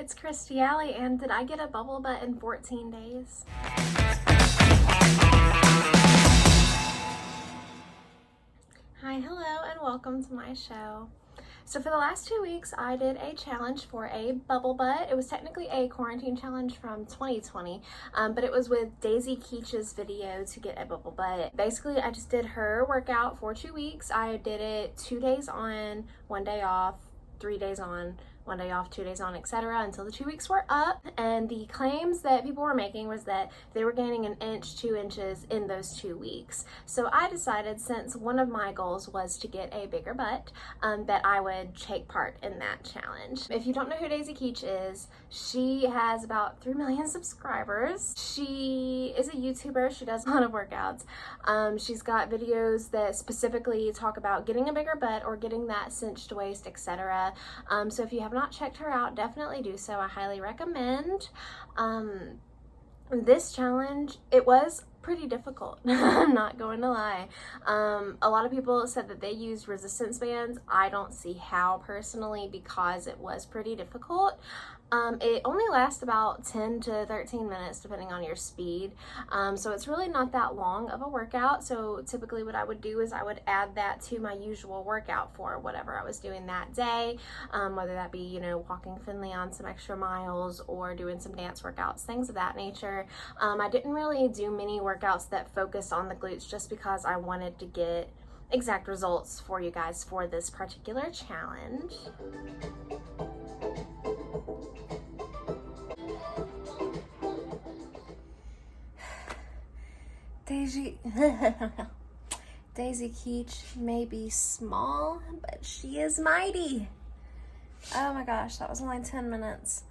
It's ItsKristiiAly, and did I get a bubble butt in 14 days? Hi, hello, and welcome to my show. So for the last 2 weeks, I did a challenge for a bubble butt. It was technically a quarantine challenge from 2020, but it was with Daisy Keech's video to get a bubble butt. Basically, I just did her workout for 2 weeks. I did it 2 days on, 1 day off, 3 days on, 1 day off, 2 days on, etc. until the 2 weeks were up. And the claims that people were making was that they were gaining an inch, 2 inches in those 2 weeks. So I decided, since one of my goals was to get a bigger butt, that I would take part in that challenge. If you don't know who Daisy Keech is, she has about 3 million subscribers. She is a YouTuber. She does a lot of workouts. She's got videos that specifically talk about getting a bigger butt or getting that cinched waist, etc. So if you have not checked her out, definitely do so. I highly recommend. This challenge, it was pretty difficult. I'm not going to lie. A lot of people said that they used resistance bands. I don't see how, personally, because it was pretty difficult. It only lasts about 10 to 13 minutes depending on your speed, so it's really not that long of a workout. So typically what I would do is I would add that to my usual workout for whatever I was doing that day, whether that be, you know, walking Finley on some extra miles or doing some dance workouts, things of that nature. I didn't really do many workouts that focus on the glutes just because I wanted to get exact results for you guys for this particular challenge. Daisy Keech may be small, but she is mighty. Oh my gosh, that was only 10 minutes.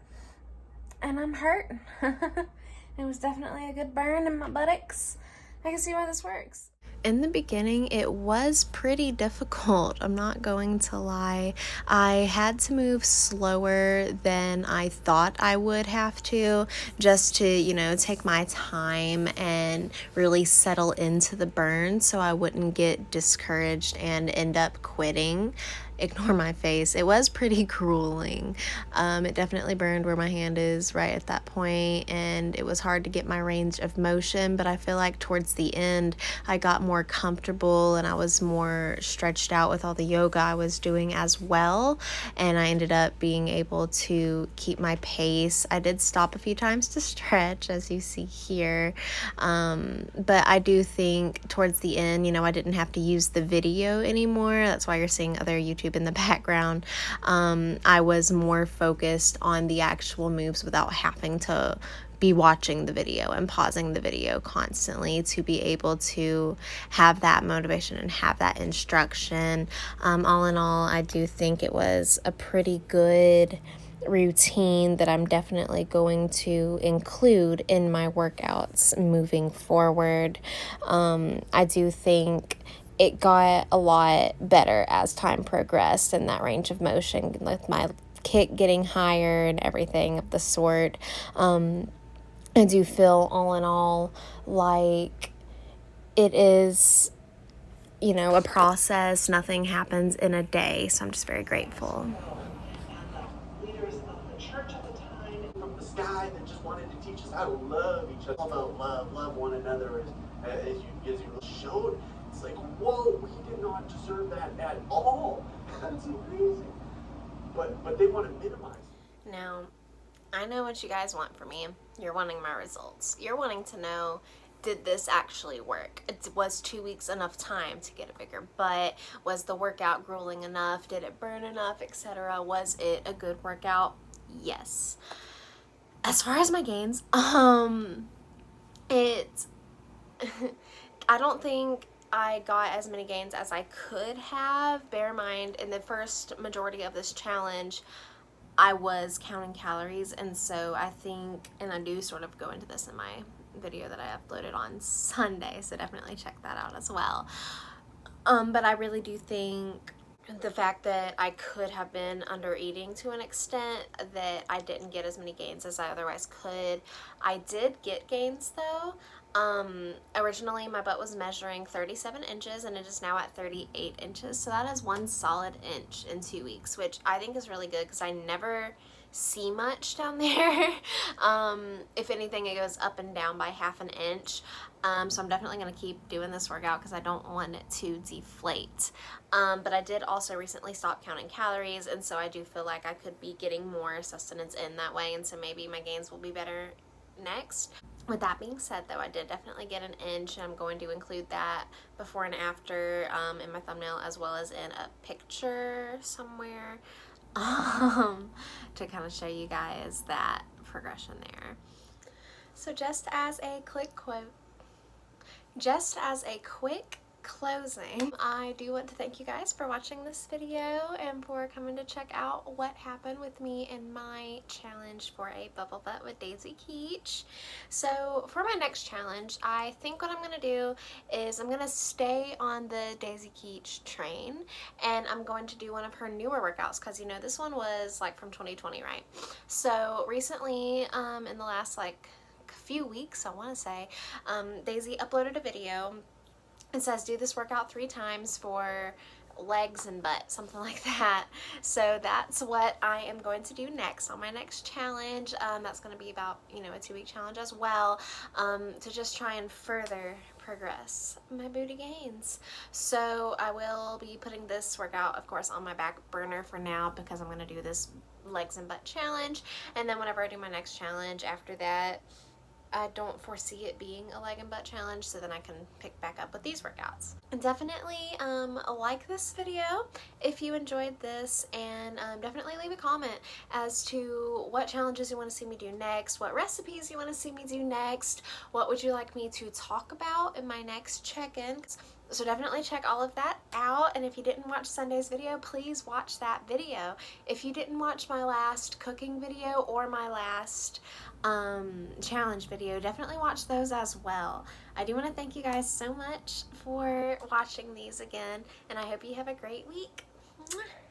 And I'm hurt. It was definitely a good burn in my buttocks. I can see why this works. In the beginning, it was pretty difficult. I'm not going to lie. I had to move slower than I thought I would have to, just to, you know, take my time and really settle into the burn so I wouldn't get discouraged and end up quitting. Ignore my face. It was pretty grueling. It definitely burned where my hand is right at that point, and it was hard to get my range of motion, but I feel like towards the end I got more comfortable and I was more stretched out with all the yoga I was doing as well, and I ended up being able to keep my pace. I did stop a few times to stretch, as you see here, but I do think towards the end, you know, I didn't have to use the video anymore. That's why you're seeing other YouTube in the background. I was more focused on the actual moves without having to be watching the video and pausing the video constantly to be able to have that motivation and have that instruction. All in all, I do think it was a pretty good routine that I'm definitely going to include in my workouts moving forward. I do think it got a lot better as time progressed in that range of motion, with my kick getting higher and everything of the sort. I do feel, all in all, like it is, you know, a process. Nothing happens in a day, so I'm just very grateful. Leaders of the church at the time from the sky that just wanted to teach us how to love each other. All about love one another as you showed. It's like, whoa, we did not deserve that at all. That's amazing. But they want to minimize. Now, I know what you guys want from me. You're wanting my results. You're wanting to know, did this actually work? Was 2 weeks enough time to get a bigger butt? Was the workout grueling enough? Did it burn enough, etc.? Was it a good workout? Yes. As far as my gains, I don't think I got as many gains as I could have. Bear in mind, in the first majority of this challenge, I was counting calories, and so I think, and I do sort of go into this in my video that I uploaded on Sunday, so definitely check that out as well. But I really do think the fact that I could have been under eating to an extent, that I didn't get as many gains as I otherwise could. I did get gains though. Originally my butt was measuring 37 inches and it is now at 38 inches. So that is 1 solid inch in 2 weeks, which I think is really good because I never see much down there. If anything, it goes up and down by half an inch. So I'm definitely going to keep doing this workout because I don't want it to deflate. But I did also recently stop counting calories, and so I do feel like I could be getting more sustenance in that way, and so maybe my gains will be better next. With that being said, though, I did definitely get an inch, and I'm going to include that before and after in my thumbnail, as well as in a picture somewhere, to kind of show you guys that progression there. So just as a quick closing, I do want to thank you guys for watching this video and for coming to check out what happened with me in my challenge for a bubble butt with Daisy Keech. So for my next challenge, I think what I'm going to do is I'm going to stay on the Daisy Keech train, and I'm going to do one of her newer workouts because, you know, this one was like from 2020, right? So recently, in the last like few weeks, I want to say, Daisy uploaded a video. It says do this workout 3 times for legs and butt, something like that. So that's what I am going to do next on my next challenge. That's going to be about, you know, a 2-week challenge as well, to just try and further progress my booty gains. So I will be putting this workout, of course, on my back burner for now because I'm going to do this legs and butt challenge, and then whenever I do my next challenge after that, I don't foresee it being a leg and butt challenge, so then I can pick back up with these workouts. And definitely like this video if you enjoyed this, and definitely leave a comment as to what challenges you want to see me do next, what recipes you want to see me do next, what would you like me to talk about in my next check-in. So definitely check all of that out, and if you didn't watch Sunday's video, please watch that video. If you didn't watch my last cooking video or my last challenge video, definitely watch those as well. I do want to thank you guys so much for watching these again, and I hope you have a great week. Mwah.